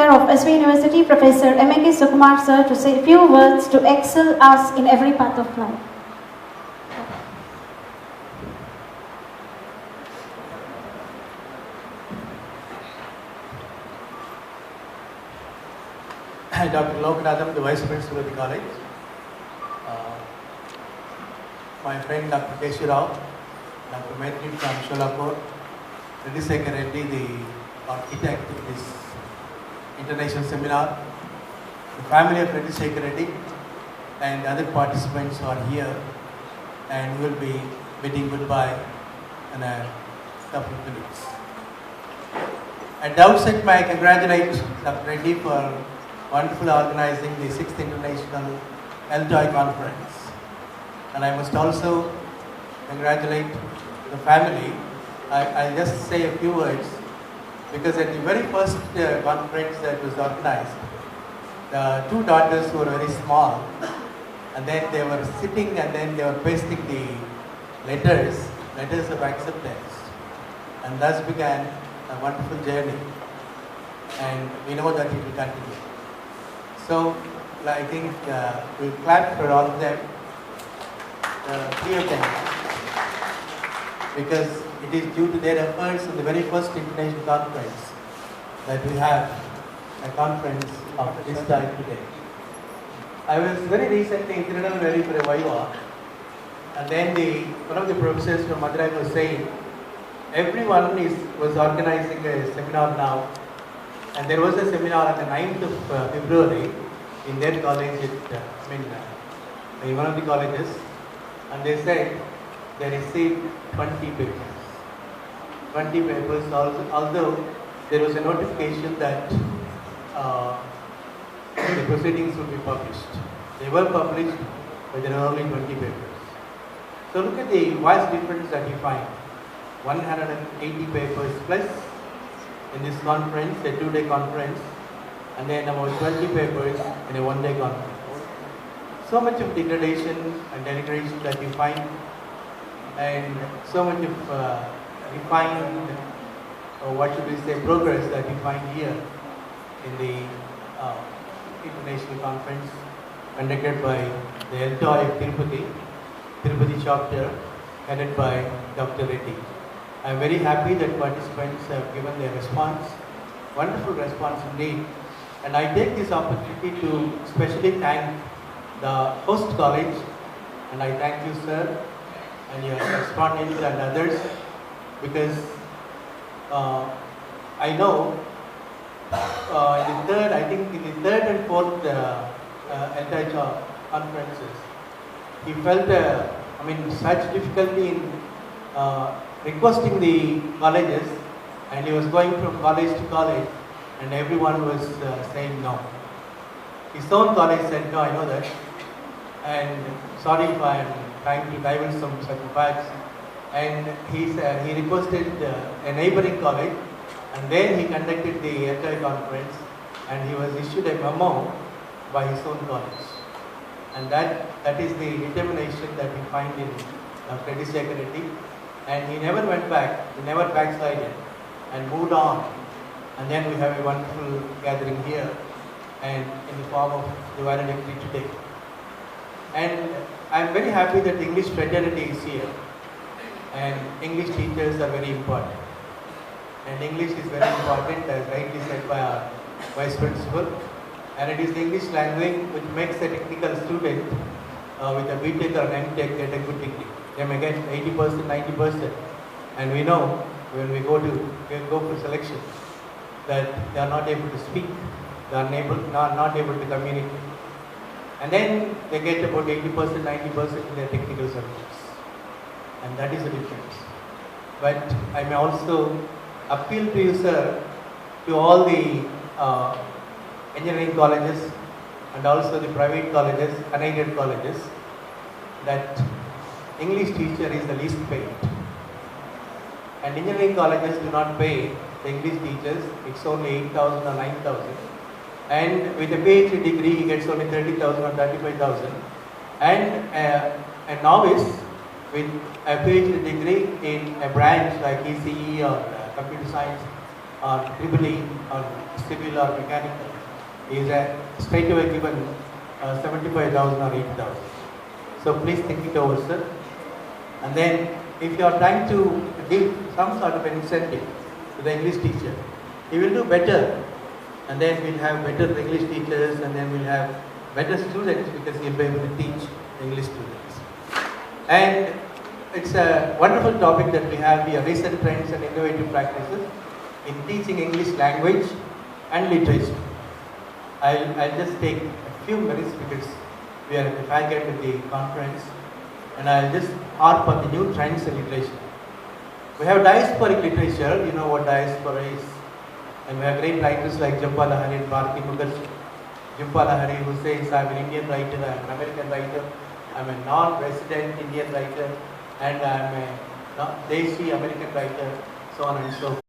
Chair of SV University, Professor M.A.K. Sukumar Sir, to say a few words to excel us in every path of life. Dr. Lokanatham, the Vice Principal of the college. My friend Dr. Keshi Rao, Dr. Maitri from Sholapur, Reddy Sekhar Reddy, the architect of this international seminar, the family of Reddy Sekhar Reddy, and other participants who are here, and we will be bidding goodbye in a couple of minutes. At the outset, may I congratulate Dr. Reddy for wonderful organizing the 6th International LTOI Conference. And I must also congratulate the family. I'll just say a few words, because at the very first conference that was organized, the two daughters were very small, and then they were sitting and then they were pasting the letters of acceptance. And thus began a wonderful journey. And we know that it will continue. So I think we'll clap for all of them, three of them, because it is due to their efforts in the very first international conference that we have a conference of this type today. I was very recently in Tirunelveli for a Viva, and then one of the professors from Madurai was saying, everyone was organizing a seminar now. And there was a seminar on the 9th of February in their college, in one of the colleges, and they said they received 20 papers. 20 papers, although there was a notification that the proceedings would be published. They were published, but there were only 20 papers. So look at the vast difference that you find. 180 papers plus in this conference, a 2-day conference, and then about 20 papers in a 1-day conference. So much of degradation and denigration that you find, and so much of refined, or what should we say, progress that you find here in the international conference conducted by the LTOI of Tirupati chapter, headed by Dr. Reddy. I am very happy that participants have given their response, wonderful response indeed. And I take this opportunity to especially thank the host college, and I thank you, sir, and your correspondents and others, because I know in the third and fourth LTOI conferences, he felt such difficulty in requesting the colleges, and he was going from college to college, and everyone was saying no. His own college said no, I know that, and sorry if I am trying to divulge some certain facts. And he requested a neighboring college, and then he conducted the LTOI conference, and he was issued a memo by his own college. And that is the determination that we find in Reddy Sekhar Reddy. And he never went back, he never backslided, and moved on. And then we have a wonderful gathering here, and in the form of the valedictory today. And I am very happy that the English fraternity is here, and English teachers are very important. And English is very important, as rightly said by our Vice Principal. And it is the English language which makes a technical student with a BTech or an MTech get a good degree. They may get 80%, 90%. And we know when we go for selection that they are not able to speak, they are not able to communicate. And then they get about 80%, 90% in their technical subjects. And that is the difference. But I may also appeal to you, sir, to all the engineering colleges and also the private colleges, unaided colleges, that English teacher is the least paid. And engineering colleges do not pay the English teachers, it's only 8,000 or 9,000. And with a PhD degree, he gets only 30,000 or 35,000. And a novice with a PhD degree in a branch like ECE or computer science, or triple or civil or mechanical is straight away given 75,000 or 80,000. So please think it over, sir. And then if you are trying to give some sort of an incentive to the English teacher, he will do better, and then we'll have better English teachers, and then we'll have better students because he'll be able to teach English students. And it's a wonderful topic that we have here, recent trends and innovative practices in teaching English language and literature. I'll just take a few minutes because we are at the fag end of the conference, and I'll just harp on the new trends in literature. We have diasporic literature, you know what diaspora is. And we have great writers like Jhumpa Lahiri and Bharati Mukherjee. Jhumpa Lahiri, who says, I'm an Indian writer, I'm an American writer, I'm a non-resident Indian writer, and I'm a Desi American writer, so on and so forth.